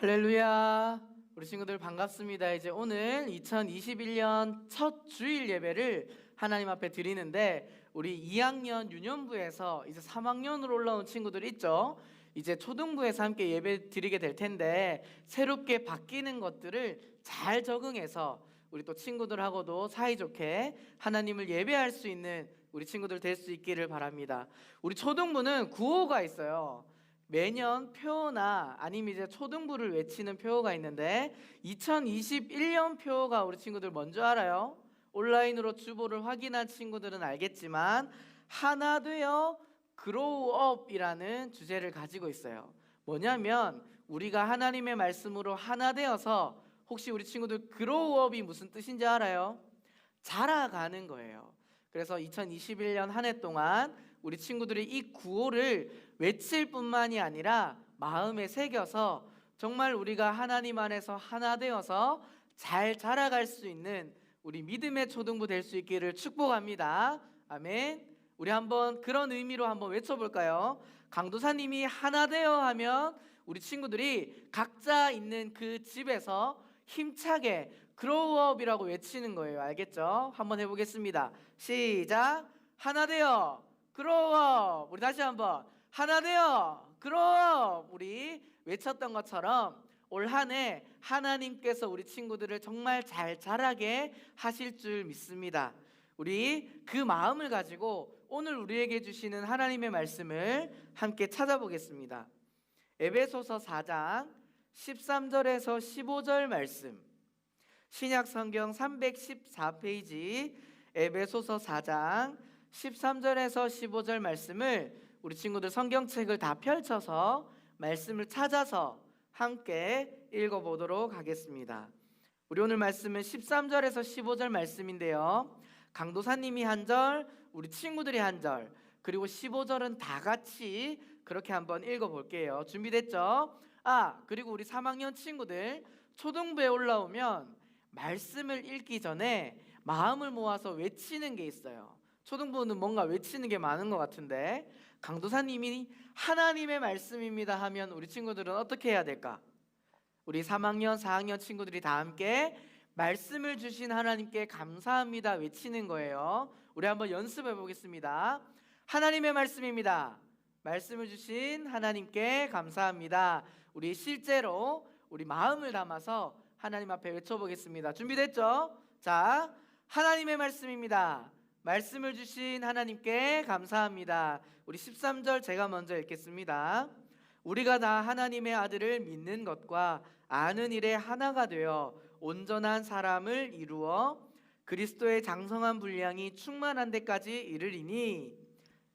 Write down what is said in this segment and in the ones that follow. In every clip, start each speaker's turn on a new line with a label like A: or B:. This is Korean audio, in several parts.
A: 할렐루야. 우리 친구들 반갑습니다. 이제 오늘 2021년 첫 주일 예배를 하나님 앞에 드리는데, 우리 2학년 유년부에서 이제 3학년으로 올라온 친구들 있죠? 이제 초등부에서 함께 예배 드리게 될 텐데, 새롭게 바뀌는 것들을 잘 적응해서 우리 또 친구들하고도 사이좋게 하나님을 예배할 수 있는 우리 친구들 될 수 있기를 바랍니다. 우리 초등부는 구호가 있어요. 매년 표어나 아니면 이제 초등부를 외치는 표어가 있는데, 2021년 표어가 우리 친구들 뭔지 알아요? 온라인으로 주보를 확인한 친구들은 알겠지만, 하나 되어 그로우업이라는 주제를 가지고 있어요. 뭐냐면 우리가 하나님의 말씀으로 하나 되어서, 혹시 우리 친구들 그로우업이 무슨 뜻인지 알아요? 자라가는 거예요. 그래서 2021년 한 해 동안 우리 친구들이 이 구호를 외칠 뿐만이 아니라 마음에 새겨서 정말 우리가 하나님 안에서 하나 되어서 잘 자라갈 수 있는 우리 믿음의 초등부 될 수 있기를 축복합니다. 아멘. 우리 한번 그런 의미로 한번 외쳐볼까요? 강도사님이 하나 되어 하면 우리 친구들이 각자 있는 그 집에서 힘차게 그로우업이라고 외치는 거예요. 알겠죠? 한번 해보겠습니다. 시작. 하나 되어 그로우업. 우리 다시 한번 하나 되어 그로우업. 우리 외쳤던 것처럼 올 한 해 하나님께서 우리 친구들을 정말 잘 자라게 하실 줄 믿습니다. 우리 그 마음을 가지고 오늘 우리에게 주시는 하나님의 말씀을 함께 찾아보겠습니다. 에베소서 4장 13절에서 15절 말씀, 신약 성경 314페이지 에베소서 4장 13절에서 15절 말씀을 우리 친구들 성경책을 다 펼쳐서 말씀을 찾아서 함께 읽어보도록 하겠습니다. 우리 오늘 말씀은 13절에서 15절 말씀인데요, 강도사님이 한 절, 우리 친구들이 한 절, 그리고 15절은 다 같이 그렇게 한번 읽어볼게요. 준비됐죠? 그리고 우리 3학년 친구들 초등부에 올라오면 말씀을 읽기 전에 마음을 모아서 외치는 게 있어요. 초등부는 뭔가 외치는 게 많은 것 같은데, 강도사님이 하나님의 말씀입니다 하면 우리 친구들은 어떻게 해야 될까? 우리 3학년, 4학년 친구들이 다 함께 말씀을 주신 하나님께 감사합니다 외치는 거예요. 우리 한번 연습해 보겠습니다. 하나님의 말씀입니다. 말씀을 주신 하나님께 감사합니다. 우리 실제로 우리 마음을 담아서 하나님 앞에 외쳐보겠습니다. 준비됐죠? 자, 하나님의 말씀입니다. 말씀을 주신 하나님께 감사합니다. 우리 13절 제가 먼저 읽겠습니다. 우리가 다 하나님의 아들을 믿는 것과 아는 일에 하나가 되어 온전한 사람을 이루어 그리스도의 장성한 분량이 충만한 데까지 이르리니,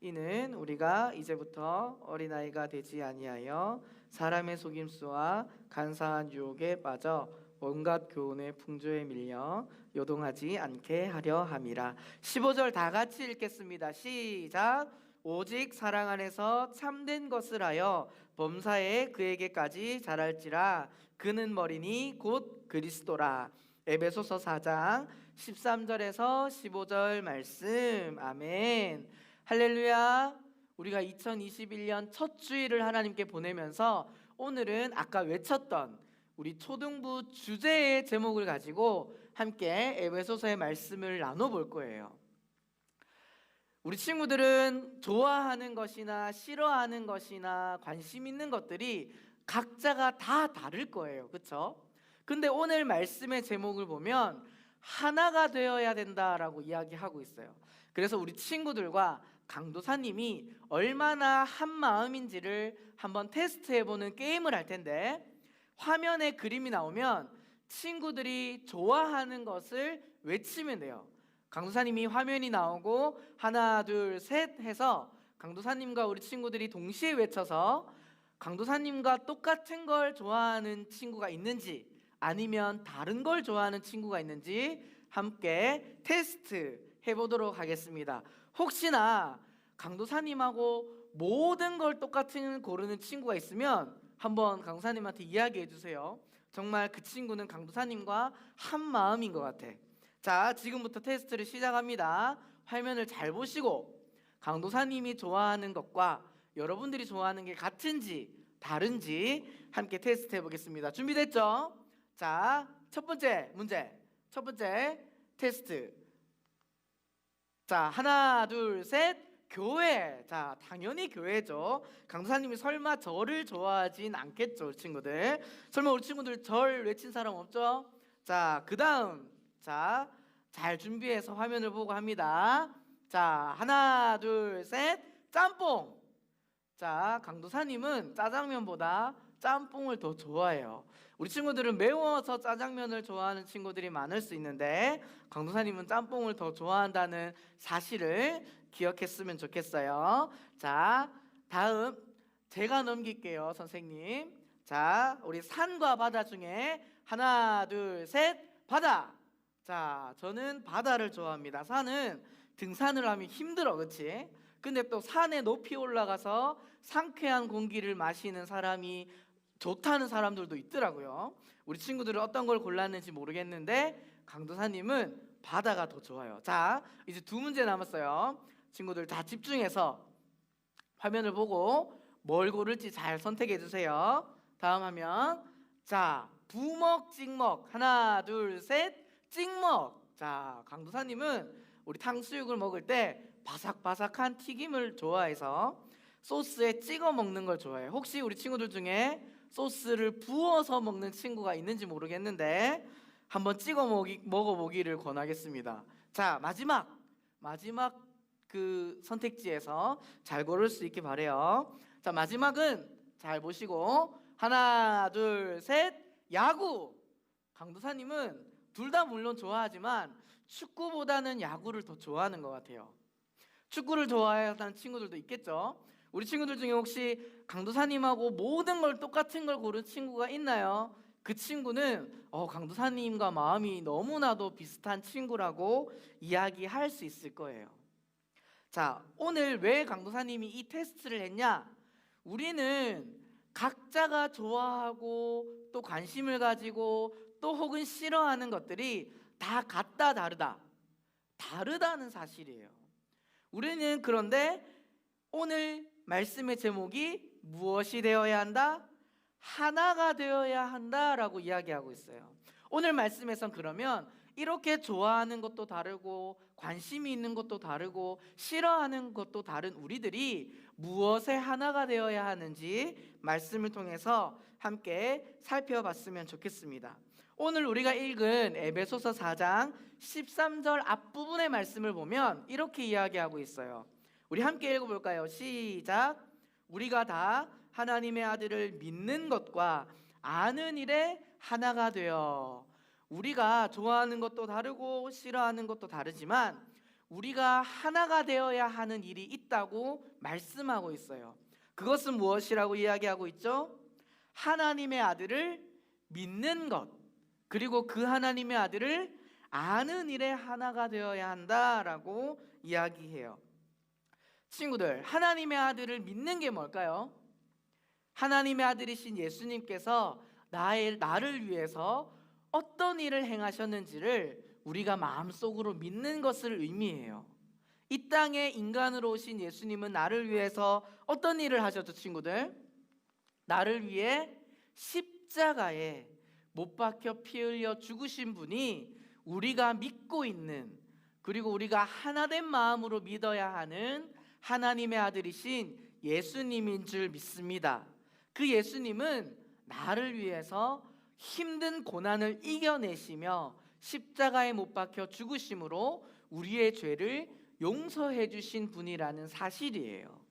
A: 이는 우리가 이제부터 어린아이가 되지 아니하여 사람의 속임수와 간사한 유혹에 빠져 온갖 교훈의 풍조에 밀려 요동하지 않게 하려 함이라. 15절 다 같이 읽겠습니다. 시작. 오직 사랑 안에서 참된 것을 하여 범사에 그에게까지 자랄지라. 그는 머리니 곧 그리스도라. 에베소서 4장 13절에서 15절 말씀. 아멘. 할렐루야. 우리가 2021년 첫 주일을 하나님께 보내면서 오늘은 아까 외쳤던 우리 초등부 주제의 제목을 가지고 함께 에베소서의 말씀을 나눠볼 거예요. 우리 친구들은 좋아하는 것이나 싫어하는 것이나 관심 있는 것들이 각자가 다 다를 거예요. 그렇죠? 근데 오늘 말씀의 제목을 보면 하나가 되어야 된다라고 이야기하고 있어요. 그래서 우리 친구들과 강도사님이 얼마나 한 마음인지를 한번 테스트해보는 게임을 할 텐데, 화면에 그림이 나오면 친구들이 좋아하는 것을 외치면 돼요. 강도사님이 화면이 나오고 하나 둘 셋 해서 강도사님과 우리 친구들이 동시에 외쳐서 강도사님과 똑같은 걸 좋아하는 친구가 있는지 아니면 다른 걸 좋아하는 친구가 있는지 함께 테스트 해보도록 하겠습니다. 혹시나 강도사님하고 모든 걸 똑같은 고르는 친구가 있으면 한번 강도사님한테 이야기해 주세요. 정말 그 친구는 강도사님과 한 마음인 것 같아. 자, 지금부터 테스트를 시작합니다. 화면을 잘 보시고 강도사님이 좋아하는 것과 여러분들이 좋아하는 게 같은지 다른지 함께 테스트 해보겠습니다. 준비됐죠? 자, 첫 번째 문제, 첫 번째 테스트. 자, 하나, 둘, 셋. 교회. 자, 당연히 교회죠. 강도사님이 설마 절을 좋아하진 않겠죠, 친구들. 설마 우리 친구들 절 외친 사람 없죠? 자, 그 다음. 자, 잘 준비해서 화면을 보고 합니다. 자, 하나, 둘, 셋. 짬뽕. 자, 강도사님은 짜장면보다 짬뽕을 더 좋아해요. 우리 친구들은 매워서 짜장면을 좋아하는 친구들이 많을 수 있는데 강도사님은 짬뽕을 더 좋아한다는 사실을 기억했으면 좋겠어요. 자, 다음 제가 넘길게요, 선생님. 자, 우리 산과 바다 중에 하나, 둘, 셋. 바다. 자, 저는 바다를 좋아합니다. 산은 등산을 하면 힘들어, 그치? 근데 또 산에 높이 올라가서 상쾌한 공기를 마시는 사람이 좋다는 사람들도 있더라고요. 우리 친구들은 어떤 걸 골랐는지 모르겠는데 강도사님은 바다가 더 좋아요. 자, 이제 두 문제 남았어요. 친구들 다 집중해서 화면을 보고 뭘 고를지 잘 선택해 주세요. 다음 화면. 자, 부먹 찍먹. 하나, 둘, 셋. 찍먹. 자, 강도사님은 우리 탕수육을 먹을 때 바삭바삭한 튀김을 좋아해서 소스에 찍어 먹는 걸 좋아해요. 혹시 우리 친구들 중에 소스를 부어서 먹는 친구가 있는지 모르겠는데 한번 찍어 먹어보기를 권하겠습니다. 자, 마지막 그 선택지에서 잘 고를 수 있게 바래요. 자, 마지막은 잘 보시고 하나, 둘, 셋. 야구. 강도사님은 둘 다 물론 좋아하지만 축구보다는 야구를 더 좋아하는 것 같아요. 축구를 좋아하는 친구들도 있겠죠. 우리 친구들 중에 혹시 강도사님하고 모든 걸 똑같은 걸 고른 친구가 있나요? 그 친구는 강도사님과 마음이 너무나도 비슷한 친구라고 이야기할 수 있을 거예요. 자, 오늘 왜 강도사님이 이 테스트를 했냐? 우리는 각자가 좋아하고 또 관심을 가지고 또 혹은 싫어하는 것들이 다 같다 다르다는 사실이에요. 우리는 그런데 오늘 말씀의 제목이 무엇이 되어야 한다? 하나가 되어야 한다라고 이야기하고 있어요. 오늘 말씀에선 그러면 이렇게 좋아하는 것도 다르고 관심이 있는 것도 다르고 싫어하는 것도 다른 우리들이 무엇에 하나가 되어야 하는지 말씀을 통해서 함께 살펴봤으면 좋겠습니다. 오늘 우리가 읽은 에베소서 4장 13절 앞부분의 말씀을 보면 이렇게 이야기하고 있어요. 우리 함께 읽어볼까요? 시작. 우리가 다 하나님의 아들을 믿는 것과 아는 일에 하나가 되어. 우리가 좋아하는 것도 다르고 싫어하는 것도 다르지만 우리가 하나가 되어야 하는 일이 있다고 말씀하고 있어요. 그것은 무엇이라고 이야기하고 있죠? 하나님의 아들을 믿는 것, 그리고 그 하나님의 아들을 아는 일에 하나가 되어야 한다라고 이야기해요. 친구들, 하나님의 아들을 믿는 게 뭘까요? 하나님의 아들이신 예수님께서 나를 위해서 어떤 일을 행하셨는지를 우리가 마음속으로 믿는 것을 의미해요. 이 땅에 인간으로 오신 예수님은 나를 위해서 어떤 일을 하셨죠, 친구들? 나를 위해 십자가에 못 박혀 피 흘려 죽으신 분이 우리가 믿고 있는, 그리고 우리가 하나된 마음으로 믿어야 하는 하나님의 아들이신 예수님인 줄 믿습니다. 그 예수님은 나를 위해서 힘든 고난을 이겨내시며 십자가에 못 박혀 죽으심으로 우리의 죄를 용서해 주신 분이라는 사실이에요.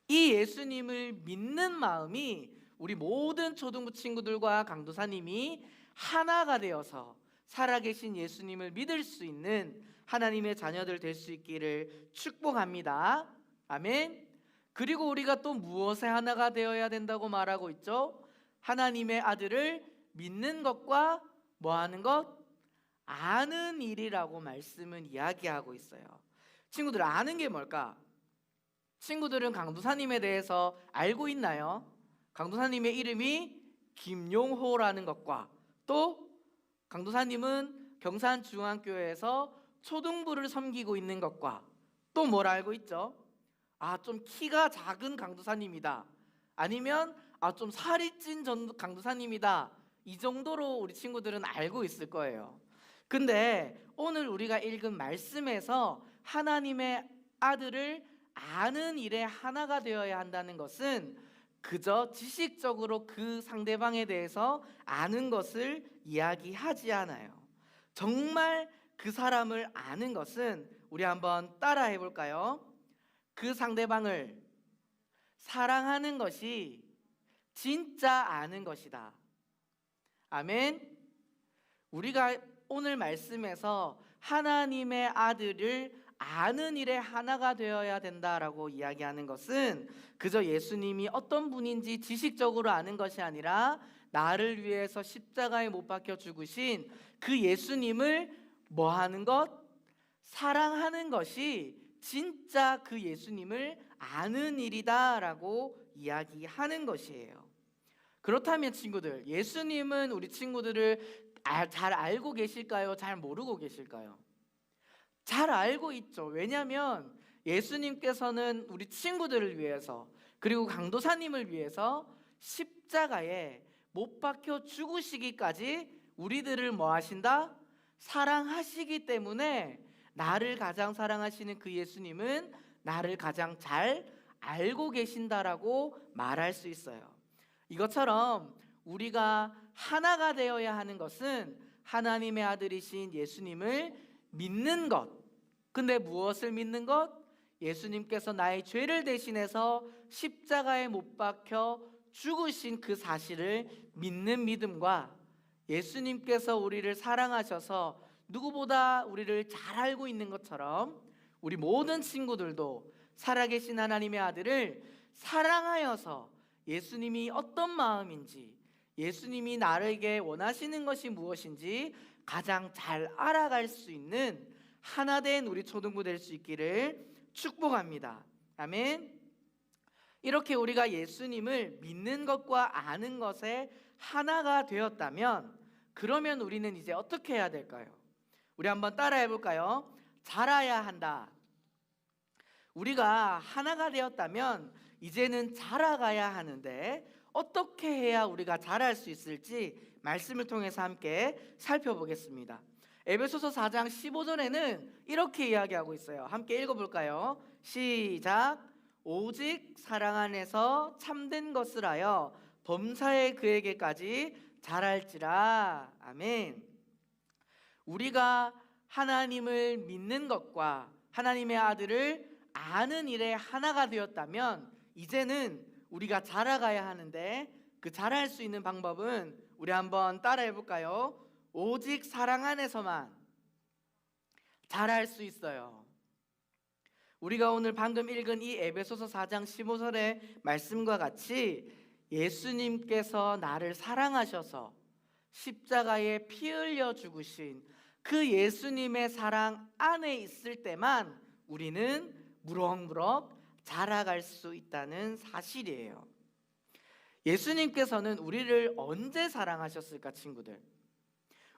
A: 이 예수님을 믿는 마음이 우리 모든 초등부 친구들과 강도사님이 하나가 되어서 살아계신 예수님을 믿을 수 있는 하나님의 자녀들 될 수 있기를 축복합니다. 아멘. 그리고 우리가 또 무엇에 하나가 되어야 된다고 말하고 있죠? 하나님의 아들을 믿는 것과 뭐 하는 것? 아는 일이라고 말씀은 이야기하고 있어요. 친구들, 아는 게 뭘까? 친구들은 강도사님에 대해서 알고 있나요? 강도사님의 이름이 김용호라는 것과 또 강도사님은 경산중앙교회에서 초등부를 섬기고 있는 것과 또 뭘 알고 있죠? 좀 키가 작은 강도사님이다. 아니면 좀 살이 찐 강도사님이다, 이 정도로 우리 친구들은 알고 있을 거예요. 근데 오늘 우리가 읽은 말씀에서 하나님의 아들을 아는 일에 하나가 되어야 한다는 것은 그저 지식적으로 그 상대방에 대해서 아는 것을 이야기하지 않아요. 정말 그 사람을 아는 것은, 우리 한번 따라해 볼까요? 그 상대방을 사랑하는 것이 진짜 아는 것이다. 아멘. 우리가 오늘 말씀에서 하나님의 아들을 아는 일에 하나가 되어야 된다라고 이야기하는 것은 그저 예수님이 어떤 분인지 지식적으로 아는 것이 아니라 나를 위해서 십자가에 못 박혀 죽으신 그 예수님을 뭐 하는 것? 사랑하는 것이 진짜 그 예수님을 아는 일이다라고 이야기하는 것이에요. 그렇다면 친구들, 예수님은 우리 친구들을 잘 알고 계실까요? 잘 모르고 계실까요? 잘 알고 있죠. 왜냐하면 예수님께서는 우리 친구들을 위해서, 그리고 강도사님을 위해서 십자가에 못 박혀 죽으시기까지 우리들을 뭐 하신다? 사랑하시기 때문에 나를 가장 사랑하시는 그 예수님은 나를 가장 잘 알고 계신다라고 말할 수 있어요. 이것처럼 우리가 하나가 되어야 하는 것은 하나님의 아들이신 예수님을 믿는 것. 근데 무엇을 믿는 것? 예수님께서 나의 죄를 대신해서 십자가에 못 박혀 죽으신 그 사실을 믿는 믿음과 예수님께서 우리를 사랑하셔서 누구보다 우리를 잘 알고 있는 것처럼 우리 모든 친구들도 살아계신 하나님의 아들을 사랑하여서 예수님이 어떤 마음인지, 예수님이 나에게 원하시는 것이 무엇인지 가장 잘 알아갈 수 있는 하나된 우리 초등부 될 수 있기를 축복합니다. 아멘. 이렇게 우리가 예수님을 믿는 것과 아는 것에 하나가 되었다면, 그러면 우리는 이제 어떻게 해야 될까요? 우리 한번 따라해 볼까요? 자라야 한다. 우리가 하나가 되었다면 이제는 자라가야 하는데, 어떻게 해야 우리가 자랄 수 있을지 말씀을 통해서 함께 살펴보겠습니다. 에베소서 4장 15절에는 이렇게 이야기하고 있어요. 함께 읽어볼까요? 시작. 오직 사랑 안에서 참된 것을 하여 범사에 그에게까지 자랄지라. 아멘. 우리가 하나님을 믿는 것과 하나님의 아들을 아는 일에 하나가 되었다면 이제는 우리가 자라가야 하는데, 그 자랄 수 있는 방법은 우리 한번 따라해 볼까요? 오직 사랑 안에서만 자랄 수 있어요. 우리가 오늘 방금 읽은 이 에베소서 4장 15절의 말씀과 같이 예수님께서 나를 사랑하셔서 십자가에 피 흘려 죽으신 그 예수님의 사랑 안에 있을 때만 우리는 무럭무럭 자라갈 수 있다는 사실이에요. 예수님께서는 우리를 언제 사랑하셨을까, 친구들?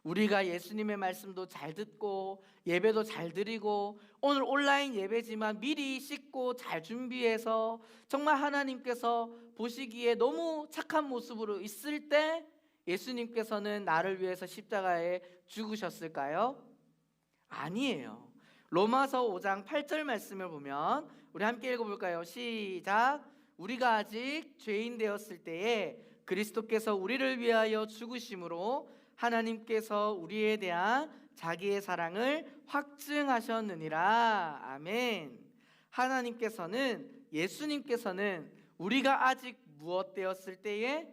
A: 우리가 예수님의 말씀도 잘 듣고 예배도 잘 드리고 오늘 온라인 예배지만 미리 씻고 잘 준비해서 정말 하나님께서 보시기에 너무 착한 모습으로 있을 때 예수님께서는 나를 위해서 십자가에 죽으셨을까요? 아니에요. 로마서 5장 8절 말씀을 보면 우리 함께 읽어볼까요? 시작. 우리가 아직 죄인 되었을 때에 그리스도께서 우리를 위하여 죽으심으로 하나님께서 우리에 대한 자기의 사랑을 확증하셨느니라. 아멘. 하나님께서는, 예수님께서는 우리가 아직 무엇 되었을 때에?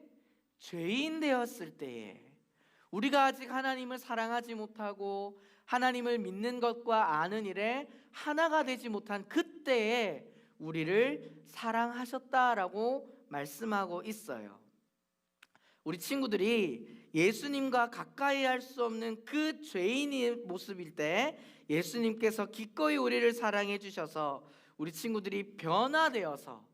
A: 죄인 되었을 때에, 우리가 아직 하나님을 사랑하지 못하고 하나님을 믿는 것과 아는 일에 하나가 되지 못한 그때에 우리를 사랑하셨다라고 말씀하고 있어요. 우리 친구들이 예수님과 가까이 할 수 없는 그 죄인의 모습일 때 예수님께서 기꺼이 우리를 사랑해 주셔서 우리 친구들이 변화되어서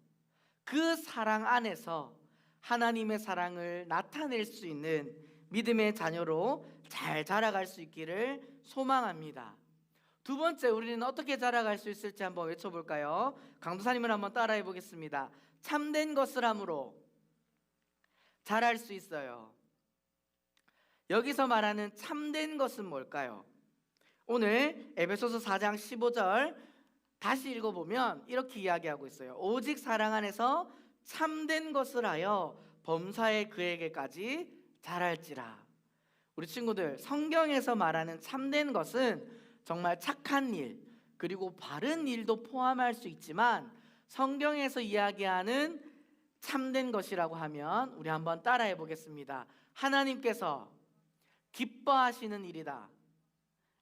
A: 그 사랑 안에서 하나님의 사랑을 나타낼 수 있는 믿음의 자녀로 잘 자라갈 수 있기를 소망합니다. 두 번째, 우리는 어떻게 자라갈 수 있을지 한번 외쳐볼까요? 강도사님을 한번 따라해 보겠습니다. 참된 것을 함으로 자랄 수 있어요. 여기서 말하는 참된 것은 뭘까요? 오늘 에베소서 4장 15절 다시 읽어보면 이렇게 이야기하고 있어요. 오직 사랑 안에서 참된 것을 하여 범사에 그에게까지 자랄지라. 우리 친구들, 성경에서 말하는 참된 것은 정말 착한 일, 그리고 바른 일도 포함할 수 있지만, 성경에서 이야기하는 참된 것이라고 하면 우리 한번 따라해 보겠습니다. 하나님께서 기뻐하시는 일이다.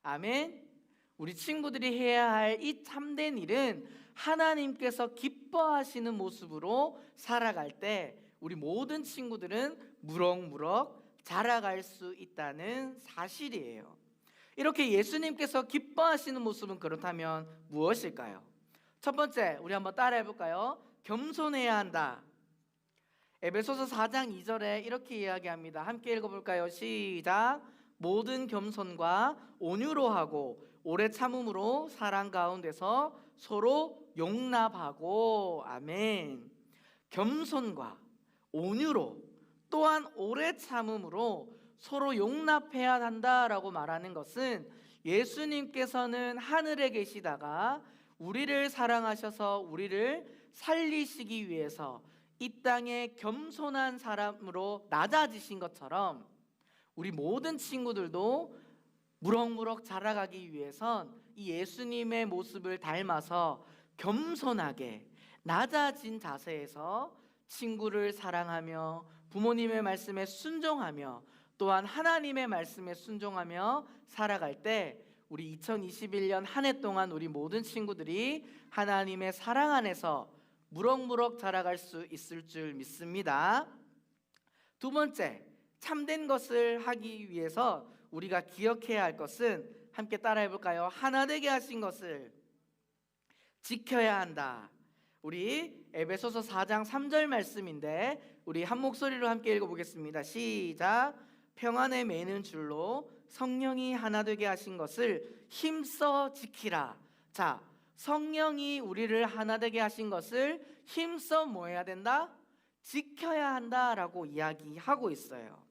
A: 아멘. 우리 친구들이 해야 할 이 참된 일은 하나님께서 기뻐하시는 모습으로 살아갈 때 우리 모든 친구들은 무럭무럭 자라갈 수 있다는 사실이에요. 이렇게 예수님께서 기뻐하시는 모습은 그렇다면 무엇일까요? 첫 번째, 우리 한번 따라해 볼까요? 겸손해야 한다. 에베소서 4장 2절에 이렇게 이야기합니다. 함께 읽어볼까요? 시작. 모든 겸손과 온유로 하고 오래 참음으로 사랑 가운데서 서로 용납하고. 아멘. 겸손과 온유로 또한 오래 참음으로 서로 용납해야 한다라고 말하는 것은 예수님께서는 하늘에 계시다가 우리를 사랑하셔서 우리를 살리시기 위해서 이 땅에 겸손한 사람으로 낮아지신 것처럼 우리 모든 친구들도 무럭무럭 자라가기 위해선 이 예수님의 모습을 닮아서 겸손하게 낮아진 자세에서 친구를 사랑하며 부모님의 말씀에 순종하며 또한 하나님의 말씀에 순종하며 살아갈 때 우리 2021년 한 해 동안 우리 모든 친구들이 하나님의 사랑 안에서 무럭무럭 자라갈 수 있을 줄 믿습니다. 두 번째, 참된 것을 하기 위해서 우리가 기억해야 할 것은 함께 따라해 볼까요? 하나 되게 하신 것을 지켜야 한다. 우리 에베소서 4장 3절 말씀인데 우리 한 목소리로 함께 읽어보겠습니다. 시작. 평안에 매는 줄로 성령이 하나 되게 하신 것을 힘써 지키라. 자, 성령이 우리를 하나 되게 하신 것을 힘써 뭐 해야 된다? 지켜야 한다라고 이야기하고 있어요.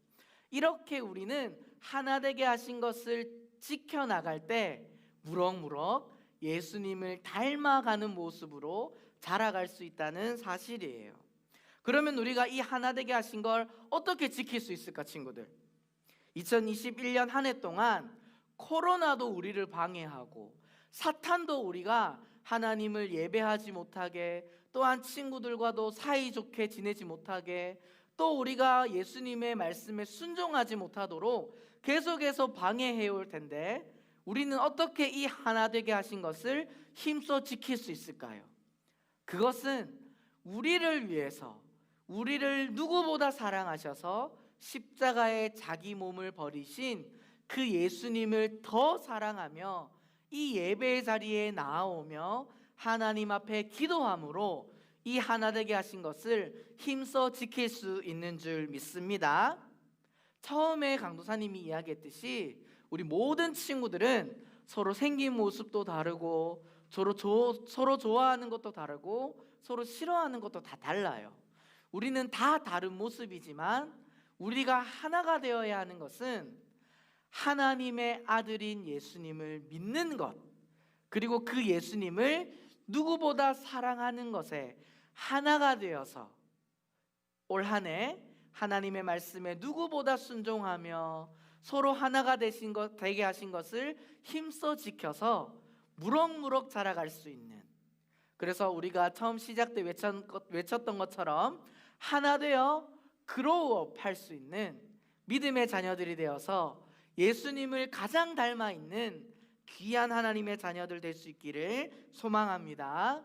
A: 이렇게 우리는 하나 되게 하신 것을 지켜나갈 때 무럭무럭 예수님을 닮아가는 모습으로 자라갈 수 있다는 사실이에요. 그러면 우리가 이 하나 되게 하신 걸 어떻게 지킬 수 있을까, 친구들? 2021년 한 해 동안 코로나도 우리를 방해하고 사탄도 우리가 하나님을 예배하지 못하게, 또한 친구들과도 사이좋게 지내지 못하게, 또 우리가 예수님의 말씀에 순종하지 못하도록 계속해서 방해해 올 텐데 우리는 어떻게 이 하나 되게 하신 것을 힘써 지킬 수 있을까요? 그것은 우리를 위해서, 우리를 누구보다 사랑하셔서 십자가에 자기 몸을 버리신 그 예수님을 더 사랑하며 이 예배의 자리에 나아오며 하나님 앞에 기도함으로 이 하나 되게 하신 것을 힘써 지킬 수 있는 줄 믿습니다. 처음에 강도사님이 이야기했듯이 우리 모든 친구들은 서로 생긴 모습도 다르고 서로 좋아하는 것도 다르고 서로 싫어하는 것도 다 달라요. 우리는 다 다른 모습이지만 우리가 하나가 되어야 하는 것은 하나님의 아들인 예수님을 믿는 것, 그리고 그 예수님을 누구보다 사랑하는 것에 하나가 되어서 올 한 해 하나님의 말씀에 누구보다 순종하며 서로 하나가 되게 하신 것을 힘써 지켜서 무럭무럭 자라갈 수 있는, 그래서 우리가 처음 시작 때 외쳤던 것처럼 하나 되어 그로우업 할 수 있는 믿음의 자녀들이 되어서 예수님을 가장 닮아 있는 귀한 하나님의 자녀들 될 수 있기를 소망합니다.